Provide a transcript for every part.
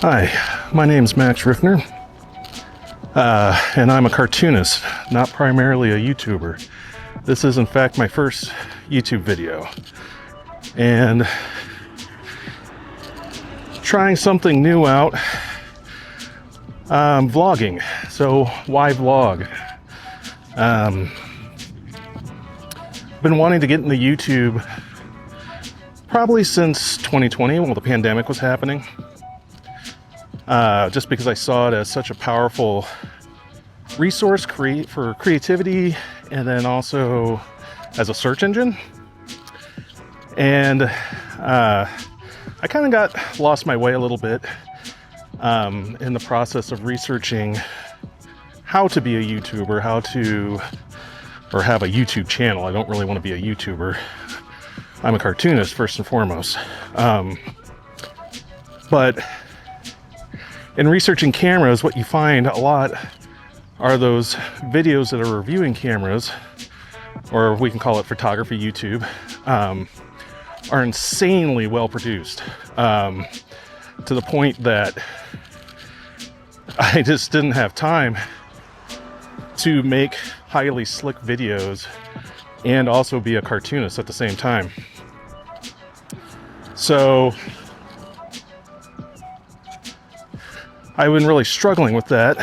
Hi, my name's Max Riffner, and I'm a cartoonist, not primarily a YouTuber. This is in fact my first YouTube video, and trying something new out, vlogging. So why vlog? Been wanting to get into YouTube probably since 2020 while the pandemic was happening. Just because I saw it as such a powerful resource for creativity, and then also as a search engine. And I kind of got lost my way a little bit in the process of researching how to be a YouTuber, or have a YouTube channel. I don't really want to be a YouTuber. I'm a cartoonist first and foremost. But in researching cameras, what you find a lot are those videos that are reviewing cameras, or we can call it photography YouTube, are insanely well produced, to the point that I just didn't have time to make highly slick videos and also be a cartoonist at the same time. So I've been really struggling with that.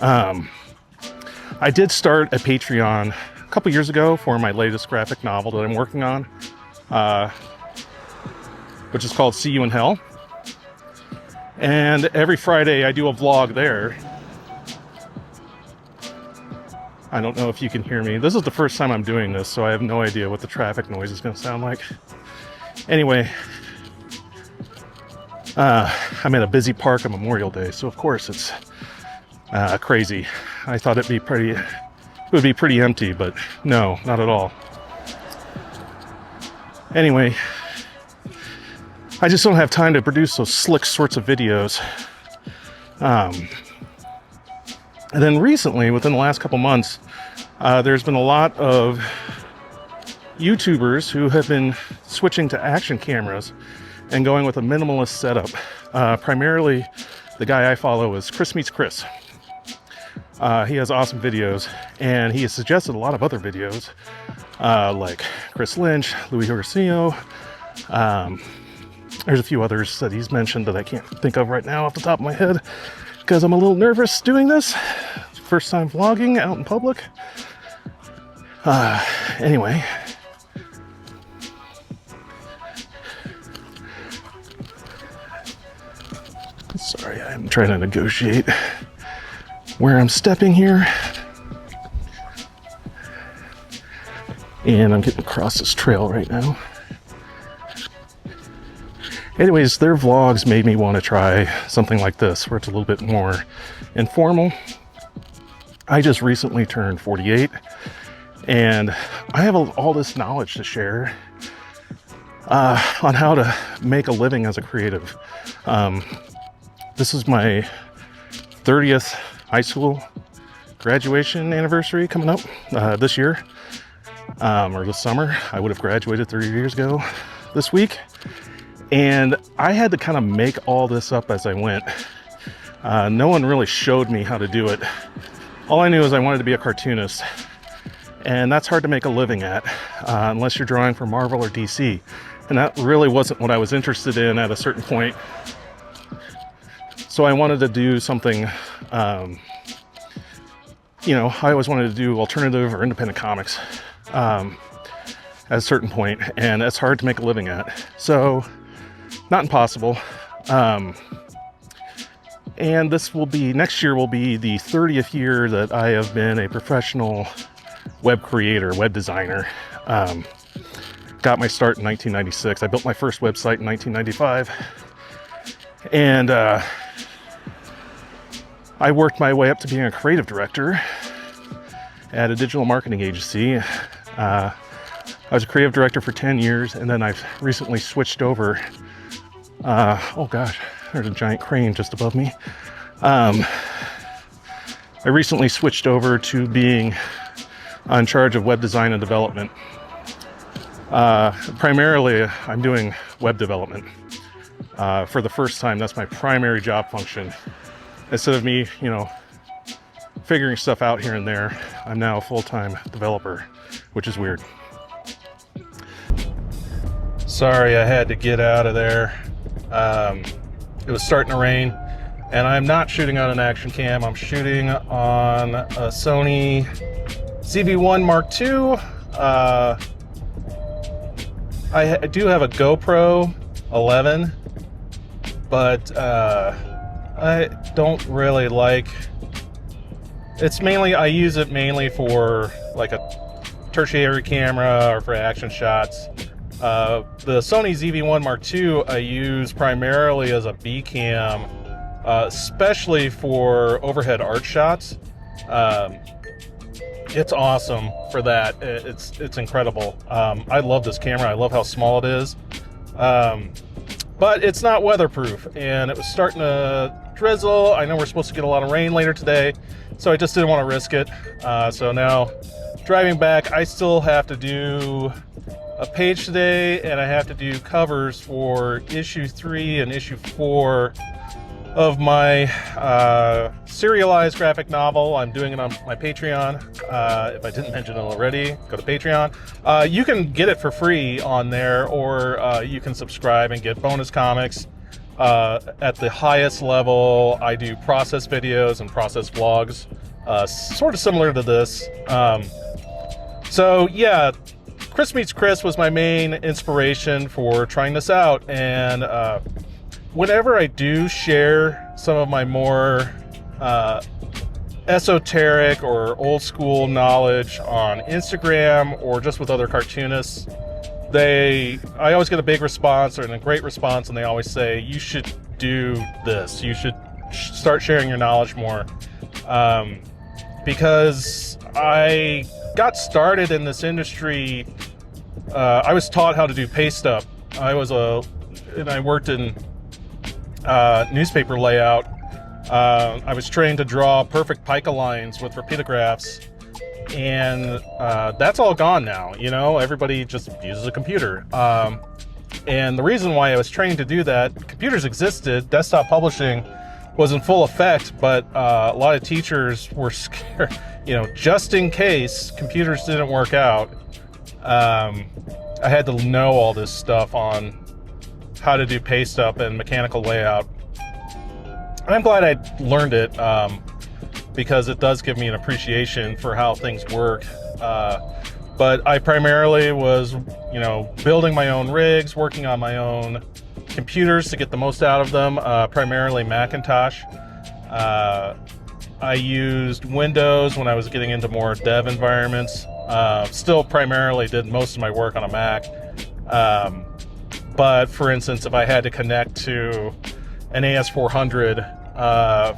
I did start a Patreon a couple years ago for my latest graphic novel that I'm working on, which is called See You in Hell. And every Friday I do a vlog there. I don't know if you can hear me. This is the first time I'm doing this, so I have no idea what the traffic noise is going to sound like. Anyway, I'm at a busy park on Memorial Day, so of course it's crazy. I thought it would be pretty empty, but no, not at all. Anyway, I just don't have time to produce those slick sorts of videos. And then recently, within the last couple months, there's been a lot of YouTubers who have been switching to action cameras and going with a minimalist setup. Primarily, the guy I follow is Chris Meets Chris. He has awesome videos, and he has suggested a lot of other videos, like Chris Lynch, Louis Garcia. There's a few others that he's mentioned that I can't think of right now off the top of my head, because I'm a little nervous doing this. First time vlogging out in public. Anyway. Sorry, I'm trying to negotiate where I'm stepping here. And I'm getting across this trail right now. Anyways, their vlogs made me want to try something like this, where it's a little bit more informal. I just recently turned 48, and I have all this knowledge to share on how to make a living as a creative. This is my 30th high school graduation anniversary coming up this year, or this summer. I would have graduated 30 years ago this week. And I had to kind of make all this up as I went. No one really showed me how to do it. All I knew is I wanted to be a cartoonist. And that's hard to make a living at, unless you're drawing for Marvel or DC. And that really wasn't what I was interested in at a certain point. So I wanted to do something, I always wanted to do alternative or independent comics at a certain point. And that's hard to make a living at. So, not impossible. And next year will be the 30th year that I have been a professional web creator, web designer. Got my start in 1996. I built my first website in 1995. And I worked my way up to being a creative director at a digital marketing agency. I was a creative director for 10 years, and then I've recently switched over. Oh gosh, there's a giant crane just above me. I recently switched over to being in charge of web design and development. Primarily, I'm doing web development. For the first time, that's my primary job function. Instead of me, you know, figuring stuff out here and there, I'm now a full-time developer, which is weird. Sorry, I had to get out of there. It was starting to rain, and I'm not shooting on an action cam. I'm shooting on a Sony ZV-1 Mark II. I do have a GoPro 11, but I don't really like. It's mainly, I use it mainly for like a tertiary camera or for action shots. The Sony ZV-1 Mark II I use primarily as a B cam, especially for overhead art shots. It's awesome for that. It's incredible. I love this camera. I love how small it is. But it's not weatherproof, and it was starting to drizzle. I know we're supposed to get a lot of rain later today, so I just didn't want to risk it. So now driving back, I still have to do a page today, and I have to do covers for issue 3 and issue 4 of my serialized graphic novel. I'm doing it on my Patreon. If I didn't mention it already, go to Patreon. You can get it for free on there, or you can subscribe and get bonus comics. At the highest level, I do process videos and process vlogs, sort of similar to this. So yeah, Chris Meets Chris was my main inspiration for trying this out, and whenever I do share some of my more esoteric or old school knowledge on Instagram or just with other cartoonists, I always get a big response or a great response, and they always say, you should do this. You should start sharing your knowledge more. Because I got started in this industry, I was taught how to do paste up. And I worked in newspaper layout. I was trained to draw perfect pica lines with repeatographs, and that's all gone now. You know, everybody just uses a computer. And the reason why I was trained to do that, computers existed, desktop publishing was in full effect, but a lot of teachers were scared, you know, just in case computers didn't work out. I had to know all this stuff on how to do paste up and mechanical layout. And I'm glad I learned it, because it does give me an appreciation for how things work. But I primarily was, you know, building my own rigs, working on my own computers to get the most out of them, primarily Macintosh. I used Windows when I was getting into more dev environments. Still primarily did most of my work on a Mac. But for instance, if I had to connect to an AS400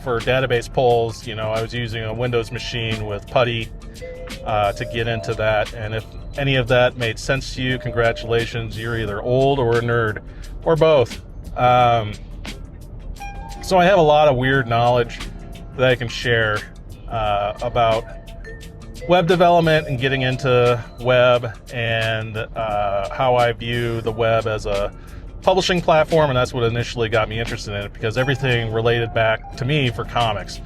for database polls, you know, I was using a Windows machine with PuTTY to get into that. And if any of that made sense to you, congratulations, you're either old or a nerd, or both. So I have a lot of weird knowledge that I can share about web development and getting into web, and how I view the web as a publishing platform, and that's what initially got me interested in it, because everything related back to me for comics.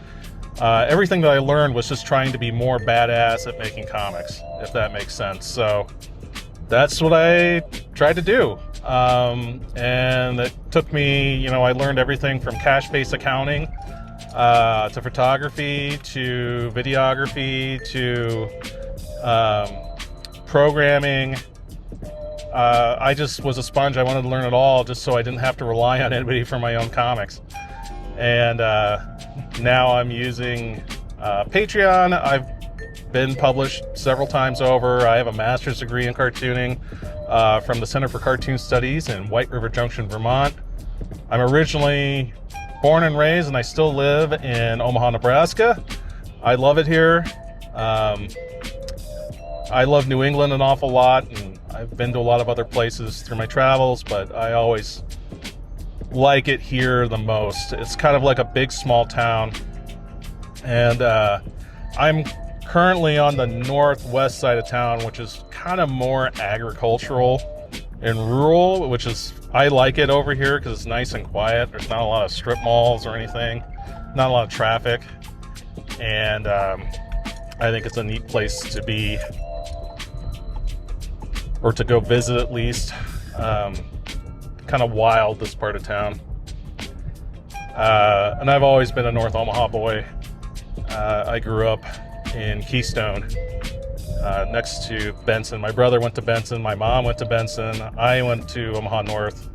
Everything that I learned was just trying to be more badass at making comics, if that makes sense. So that's what I tried to do. And it took me, you know, I learned everything from cash-based accounting to photography, to videography, to programming. I just was a sponge. I wanted to learn it all just so I didn't have to rely on anybody for my own comics. And now I'm using Patreon. I've been published several times over. I have a master's degree in cartooning from the Center for Cartoon Studies in White River Junction, Vermont. I'm originally born and raised, and I still live in Omaha, Nebraska. I love it here. I love New England an awful lot, and I've been to a lot of other places through my travels, but I always like it here the most. It's kind of like a big small town, and I'm currently on the northwest side of town, which is kind of more agricultural. in rural, which is, I like it over here because it's nice and quiet. There's not a lot of strip malls or anything, not a lot of traffic, and I think it's a neat place to be, or to go visit at least. Kind of wild, this part of town. And I've always been a North Omaha boy. I grew up in Keystone, next to Benson. My brother went to Benson, my mom went to Benson, I went to Omaha North.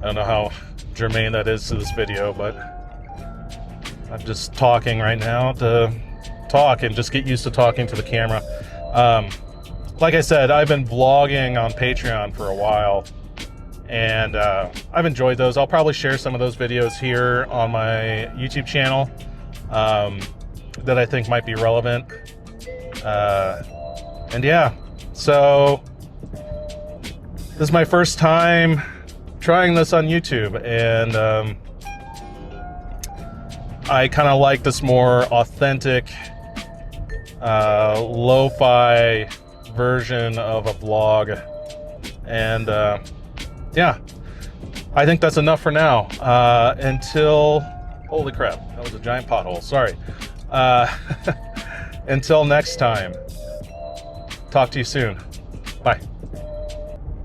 I don't know how germane that is to this video, but I'm just talking right now to talk and just get used to talking to the camera. Like I said, I've been vlogging on Patreon for a while, and I've enjoyed those. I'll probably share some of those videos here on my YouTube channel that I think might be relevant. And yeah, so this is my first time trying this on YouTube, and I kind of like this more authentic, lo-fi version of a vlog. And yeah, I think that's enough for now. Until, holy crap, that was a giant pothole, sorry. Until next time, talk to you soon. Bye.